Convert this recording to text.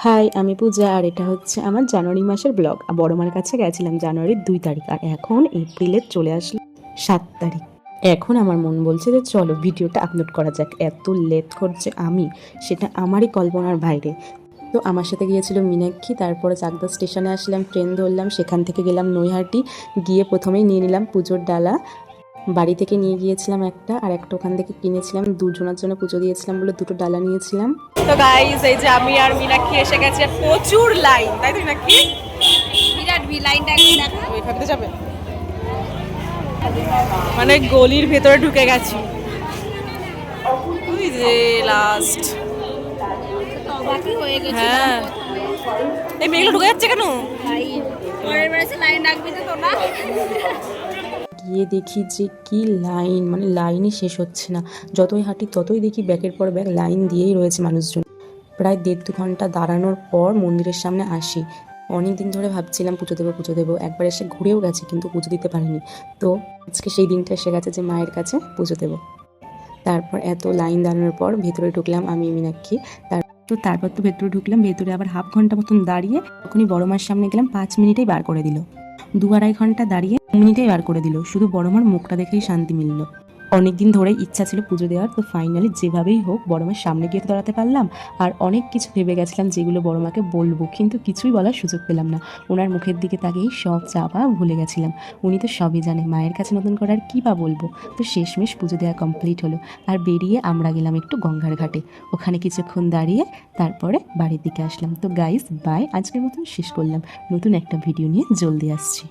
High, আমি পূজা আর এটা হচ্ছে আমার জানুয়ারি মাসের ব্লগ। বড় মার কাছে গেছিলাম জানুয়ারির 2 তারিখ আর এখন এপ্রিলের চলে আসলো 7 তারিখ। এখন আমার মন বলছে যে চলো ভিডিওটা আপলোড করা যাক। এত লেট করছে আমি, সেটা আমারই কল্পনার বাইরে। তো আমার সাথে গিয়েছিল মীনাক্ষী, তারপরে চাকদা স্টেশনে আসলাম, ট্রেন ধরলাম, সেখান থেকে গেলাম নৈহাটি। গিয়ে প্রথমেই নিয়ে নিলাম পুজোর ডালা। বাড়ি থেকে নিয়ে গিয়েছিলাম একটা, আর একটা ওখান থেকে কিনেছিলাম। দুজনের জন্য পুজো দিয়েছিলাম বলে দুটো ডালা নিয়েছিলাম। তো গাইস, এই যে আমি আর মীনাক্ষী এসে গেছি, আর প্রচুর লাইন, তাই তো মীনাক্ষী? বিরাট লাইনটা একটু দেখা। ওইখান থেকে যাবে, মানে গলির ভেতরে ঢুকে গেছি। ওই যে লাস্ট, বাকি হয়ে গেছে। হ্যাঁ এই মেয়েগুলো ঢুকে যাচ্ছে কেন? পরের বার এসে লাইন রাখবি তো তোরা। গিয়ে দেখি যে কি লাইন, মানে লাইনই শেষ হচ্ছে না। যতই হাঁটি ততই দেখি ব্যাগের পর ব্যাগ লাইন দিয়েই রয়েছে মানুষজন। প্রায় 1.5-2 ঘন্টা দাঁড়ানোর পর মন্দিরের সামনে আসি। অনেক দিন ধরে ভাবছিলাম পুজো দেবো, একবার এসে ঘুরেও গেছি কিন্তু পুজো দিতে পারিনি। তো আজকে সেই দিনটা এসে গেছে যে মায়ের কাছে পুজো দেবো। তারপর এত লাইন দাঁড়ানোর পর ভেতরে ঢুকলাম আমি মীনাক্ষী। তারপর তো ভেতরে ঢুকলাম, ভেতরে আবার হাফ ঘন্টা মতন দাঁড়িয়ে তখনই বড় মার সামনে গেলাম। 5 মিনিটেই বার করে দিল। 2-2.5 ঘন্টা দাঁড়িয়ে 2 মিনিটেই বার করে দিল। শুধু বড় মার মুখটা দেখেই শান্তি মিলল। অনেকদিন ধরেই ইচ্ছা ছিল পুজো দেওয়ার, তো ফাইনালি যেভাবেই হোক বড় মার সামনে গিয়ে তো দাঁড়াতে পারলাম। আর অনেক কিছু ভেবে গেছিলাম যেগুলো বড় মাকে বলবো, কিন্তু কিছুই বলার সুযোগ পেলাম না। ওনার মুখের দিকে তাকিয়েই সব চাপা ভুলে গেছিলাম। উনি তো সবই জানে, মায়ের কাছে নতুন করে আর কী বা বলবো। তো শেষমেশ পুজো দেওয়া কমপ্লিট হলো। আর বেরিয়ে আমরা গেলাম একটু গঙ্গার ঘাটে, ওখানে কিছুক্ষণ দাঁড়িয়ে তারপরে বাড়ির দিকে আসলাম। তো গাইস বাই, আজকের মতন শেষ করলাম। নতুন একটা ভিডিও নিয়ে জলদি আসছি।